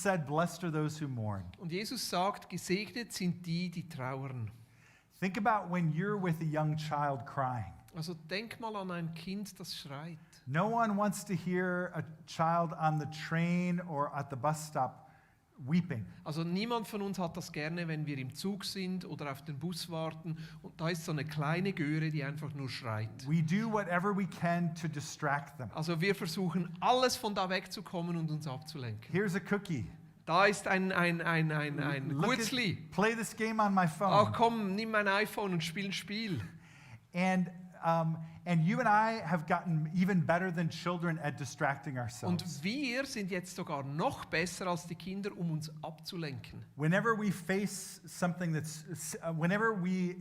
said, "Blessed are those who mourn." Und Jesus sagt, gesegnet sind die, die trauern. Think about when you're with a young child crying. Also denk mal an ein Kind, das schreit. No one wants to hear a child on the train or at the bus stop weeping. Also niemand von uns hat das gerne, wenn wir im Zug sind oder auf den Bus warten und da ist so eine kleine Göre, die einfach nur schreit. We do whatever we can to distract them. Also wir versuchen alles von da wegzukommen und uns abzulenken. Here's a cookie. Da ist ein Look Gutzli. play this game on my phone. Ach komm, nimm mein iPhone und spiel ein Spiel. And you and I have gotten even better than children at distracting ourselves. Und wir sind jetzt sogar noch besser als die Kinder, um uns abzulenken. Whenever we face something whenever we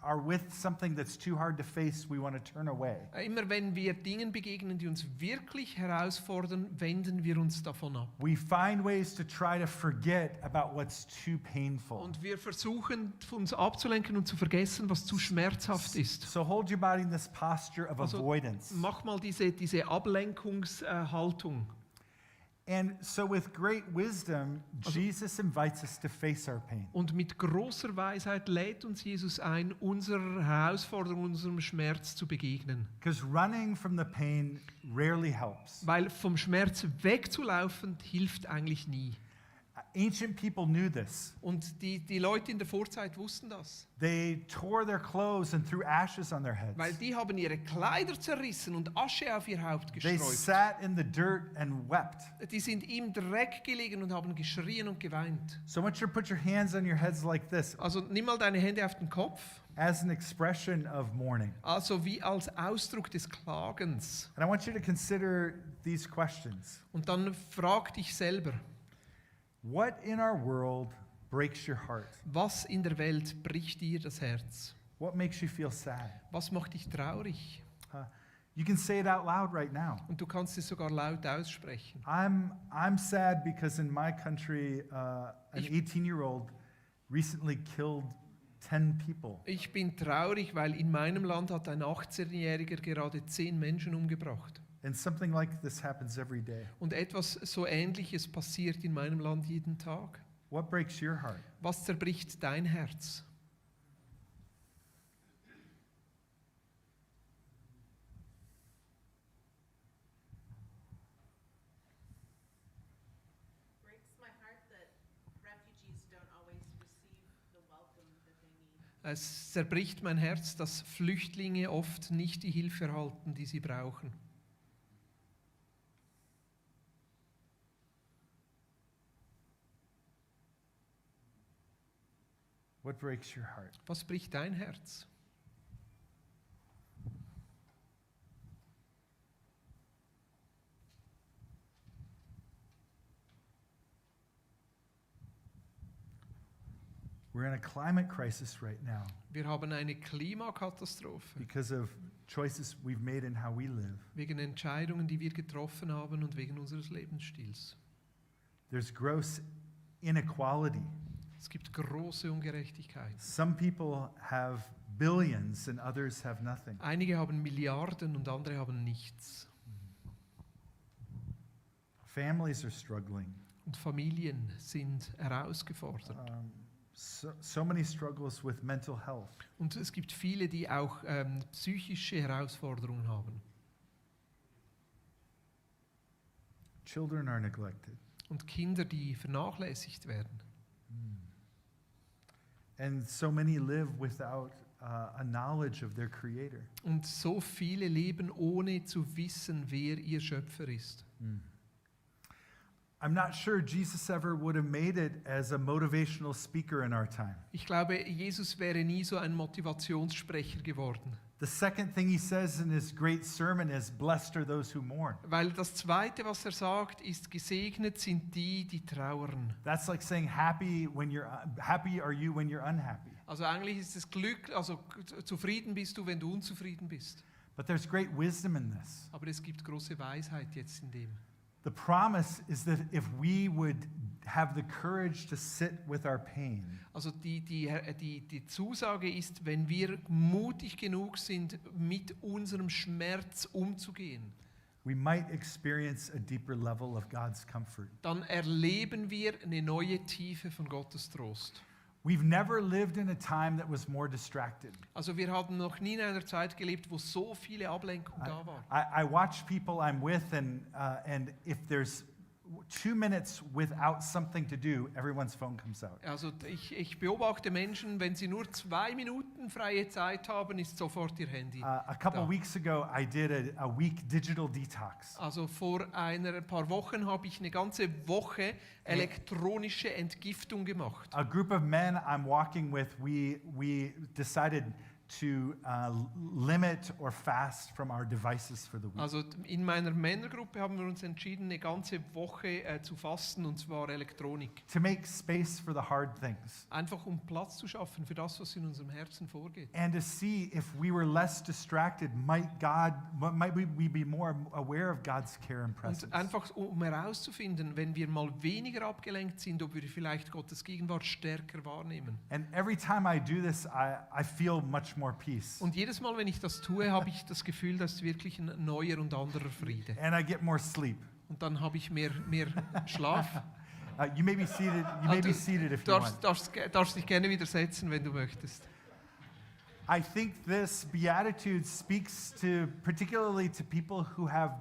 are with something that's too hard to face, we want to turn away. Immer wenn wir Dingen begegnen, die uns wirklich herausfordern, wenden wir uns davon ab. We find ways to try to forget about what's too painful. Und wir versuchen, uns abzulenken und zu vergessen, was zu schmerzhaft ist. So hold your body in this posture of avoidance. Mach mal diese Ablenkungshaltung. And so with great wisdom, Jesus invites us to face our pain. Und mit großer Weisheit lädt uns Jesus ein, unserer Herausforderung, unserem Schmerz zu begegnen. Because running from the pain rarely helps. Weil vom Schmerz wegzulaufen hilft eigentlich nie. Ancient people knew this. Und die Leute in der Vorzeit wussten das. They tore their clothes and threw ashes on their heads. Weil die haben ihre Kleider zerrissen und Asche auf ihr Haupt They gestreut. sat in the dirt and wept. Die sind im Dreck gelegen und haben geschrien und geweint. So I want you to put your hands on your heads like this, Also nimm mal deine Hände auf den Kopf. as an expression of mourning. Also wie als Ausdruck des Klagens. And I want you to consider these questions. Und dann frag dich selber, What in our world breaks your heart? was in der Welt bricht dir das Herz? What makes you feel sad? Was macht dich traurig? You can say it out loud right now. Und du kannst es sogar laut aussprechen. I'm sad because in my country, an 18-year-old recently killed 10 people. Ich bin traurig, weil in meinem Land hat ein 18-Jähriger gerade 10 Menschen umgebracht. And something like this happens every day. Und etwas so Ähnliches passiert in meinem Land jeden Tag. What breaks your heart? Was zerbricht dein Herz? Breaks my heart that refugees don't always receive the welcome that they need. Es zerbricht mein Herz, dass Flüchtlinge oft nicht die Hilfe erhalten, die sie brauchen. What breaks your heart? Was bricht dein Herz? We're in a climate crisis right now Wir haben eine Klimakatastrophe because of choices we've made in how we live. wegen Entscheidungen, die wir getroffen haben und wegen unseres Lebensstils. There's gross inequality. Es gibt große Ungerechtigkeit. Some people have billions and others have nothing. Einige haben Milliarden und andere haben nichts. Families are struggling. Und Familien sind herausgefordert. So many struggles with mental health. Und es gibt viele, die auch psychische Herausforderungen haben. Children are neglected. Und Kinder, die vernachlässigt werden. And so many live without a knowledge of their creator. Und so viele leben, ohne zu wissen, wer ihr Schöpfer ist. I'm not sure Jesus ever would have made it as a motivational speaker in our time. Ich glaube, Jesus wäre nie so ein Motivationssprecher geworden. The second thing he says in his great sermon is, "Blessed are those who mourn." Weil das Zweite, was er sagt, ist, gesegnet sind die, die trauern. That's like saying happy are you when you're unhappy. Also eigentlich ist es Glück, also zufrieden bist du, wenn du unzufrieden bist. But there's great wisdom in this. Aber es gibt große Weisheit jetzt in dem. The promise is that if we would have the courage to sit with our pain, Also die Zusage ist, wenn wir mutig genug sind, mit unserem Schmerz umzugehen, we might experience a deeper level of God's comfort. dann erleben wir eine neue Tiefe von Gottes Trost. We've never lived in a time that was more distracted. Also wir haben noch nie in einer Zeit gelebt, wo so viele Ablenkungen da waren. I watch people I'm with, and if there's 2 minutes without something to do, everyone's phone comes out. Also ich beobachte Menschen, wenn sie nur 2 Minuten freie Zeit haben, ist sofort ihr Handy. A couple da. weeks ago, I did a week digital detox. Also vor ein paar Wochen habe ich eine ganze Woche elektronische Entgiftung gemacht. A group of men I'm walking with, we decided to limit or fast from our devices for the week. Also in meiner Männergruppe haben wir uns entschieden, eine ganze Woche zu fasten, und zwar Elektronik. To make space for the hard things. Einfach um Platz zu schaffen für das, was in unserem Herzen vorgeht. And to see if we were less distracted, might we be more aware of God's care and presence. Und einfach um herauszufinden, wenn wir mal weniger abgelenkt sind, ob wir vielleicht Gottes Gegenwart stärker wahrnehmen. And every time I do this, I feel much more peace. Und jedes Mal, wenn ich das tue, habe ich das Gefühl, das ist wirklich ein neuer und anderer Friede. And I get more sleep. Und dann habe ich mehr Schlaf. You may be seated. You may be seated if you want. Darfst dich gerne wieder setzen, wenn du möchtest. I think this beatitude speaks particularly to people who have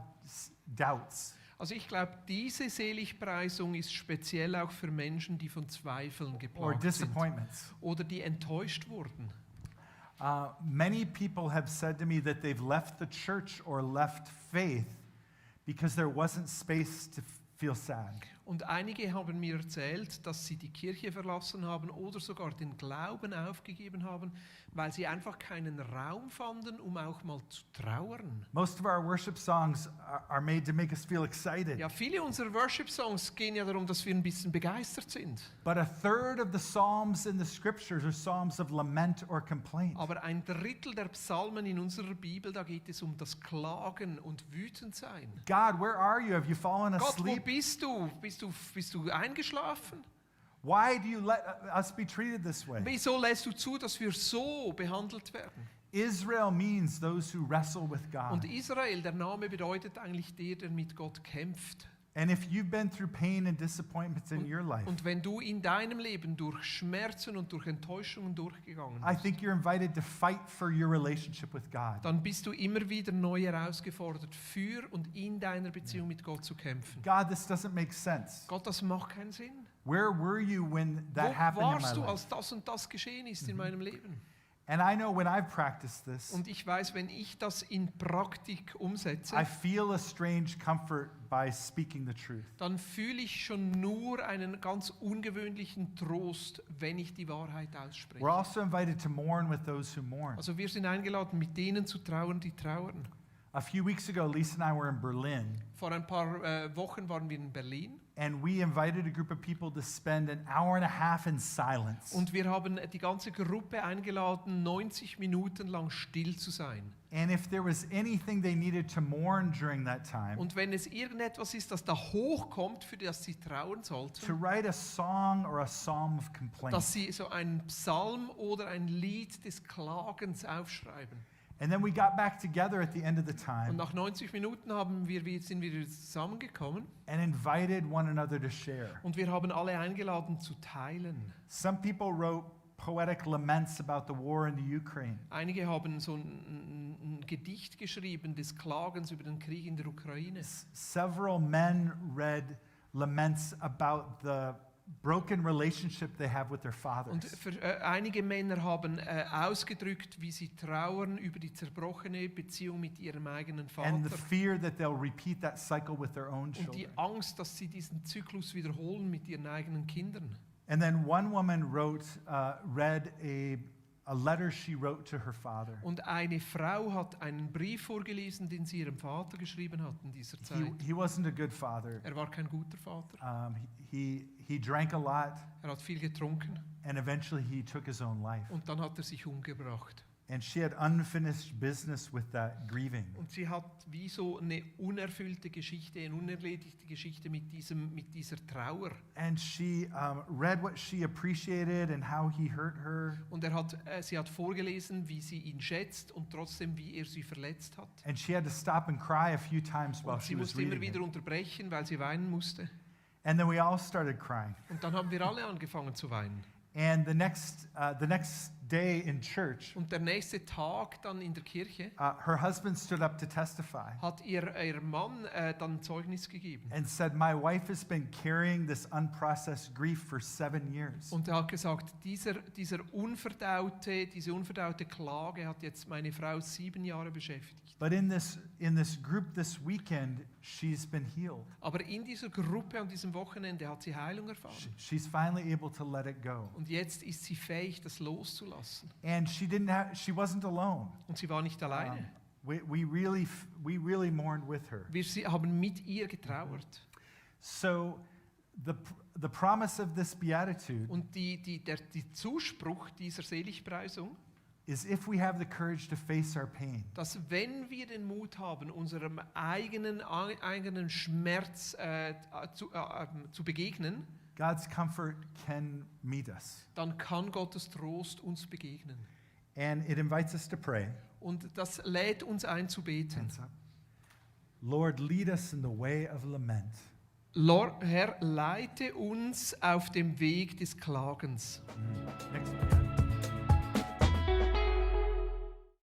doubts. Also ich glaube, diese Seligpreisung ist speziell auch für Menschen, die von Zweifeln Or geplagt sind disappointments. oder die enttäuscht wurden. Many people have said to me that they've left the church or left faith because there wasn't space to feel sad. Und einige haben mir erzählt, dass sie die Kirche verlassen haben oder sogar den Glauben aufgegeben haben, weil sie einfach keinen Raum fanden, um auch mal zu trauern. Most of our worship songs are made to make us feel excited. Ja, viele unserer Worship-Songs gehen ja darum, dass wir ein bisschen begeistert sind. But a third of the psalms in the scriptures are psalms of lament or complaint. Aber ein Drittel der Psalmen in unserer Bibel, da geht es um das Klagen und Wütendsein. God, where are you? Have you fallen Gott, wo asleep? bist du? Bist du eingeschlafen? Why do you let us be treated this way? Wieso lässt du zu, dass wir so behandelt werden? Israel means those who wrestle with God. Und Israel, der Name bedeutet eigentlich der mit Gott kämpft. And if you've been through pain and disappointments in your life, Und wenn du in deinem Leben durch Schmerzen und durch Enttäuschungen durchgegangen I bist, think you're invited to fight for your relationship with God. dann bist du immer wieder neu herausgefordert, für und in deiner Beziehung mit Gott zu kämpfen. God, this doesn't make sense. Gott, das macht keinen Sinn. Where were you when that Wo happened in warst my du, life? als das und das geschehen ist in meinem Leben? And I know when I've practiced this, Und ich weiß, wenn ich das in Praktik umsetze, I feel a strange comfort by speaking the truth. dann fühle ich schon nur einen ganz ungewöhnlichen Trost, wenn ich die Wahrheit ausspreche. We're also invited to mourn with those who mourn. Also wir sind eingeladen, mit denen zu trauern, die trauern. A few weeks ago, Lisa and I were in Berlin, Vor ein paar Wochen waren wir in Berlin and we invited a group of people to spend an hour and a half in silence. und wir haben die ganze Gruppe eingeladen, 90 Minuten lang still zu sein. And if there was anything they needed to mourn during that time, Und wenn es irgendetwas ist, das da hochkommt, für das sie trauern to sollten, write a song or a psalm of complaint. dass sie so einen Psalm oder ein Lied des Klagens aufschreiben. And then we got back together at the end of the Und time nach 90 Minuten sind wir wieder zusammengekommen and invited one another to share. und wir haben alle eingeladen zu teilen. Some people wrote poetic laments about the war in the Ukraine. Einige haben so ein Gedicht geschrieben des Klagens über den Krieg in der Ukraine. Several men read laments about the broken relationship they have with their Und fathers. einige Männer haben ausgedrückt, wie sie trauern über die zerbrochene Beziehung mit ihrem eigenen And the Vater fear that they'll repeat that cycle with their own und die children. Angst, dass sie diesen Zyklus wiederholen mit ihren eigenen Kindern. And then one woman read a letter she wrote to her father. Und eine Frau hat einen Brief vorgelesen, den sie ihrem Vater geschrieben hat in dieser Zeit. He wasn't a good father. Er war kein guter Vater. He drank a lot, Er hat viel getrunken and eventually he took his own life. und dann hat er sich umgebracht. And she had unfinished business with that grieving. Und sie hat wie so eine unerfüllte Geschichte, eine unerledigte Geschichte mit dieser Trauer. And she read what she appreciated and how he hurt her. Und sie hat vorgelesen, wie sie ihn schätzt und trotzdem, wie er sie verletzt hat. And she had to stop and cry a few times while Und she sie was musste immer reading wieder it. unterbrechen, weil sie weinen musste. And then we all started crying. Und dann haben wir alle angefangen zu weinen. And the next day in church, Und der nächste Tag dann in der Kirche her husband stood up to testify hat ihr Mann dann Zeugnis gegeben. and said, "My wife has been carrying this unprocessed grief for 7 years." Und er hat gesagt, diese unverdaute Klage hat jetzt meine Frau 7 Jahre beschäftigt. But in this group this weekend, she's been healed. Aber in dieser Gruppe an diesem Wochenende hat sie Heilung erfahren. She's finally able to let it go. Und jetzt ist sie fähig, das loszulassen. And she wasn't alone. Und sie war nicht alleine. We really mourned with her. Wir haben mit ihr getrauert. So the promise of this beatitude Und der Zuspruch dieser Seligpreisung, is if we have the courage to face our pain, dass wenn wir den Mut haben, unserem eigenen Schmerz zu begegnen, God's comfort can meet us. dann kann Gottes Trost uns begegnen. And it invites us to pray. Und das lädt uns ein zu beten. Hands up. Lord, lead us in the way of lament. Herr, leite uns auf dem Weg des Klagens. Next.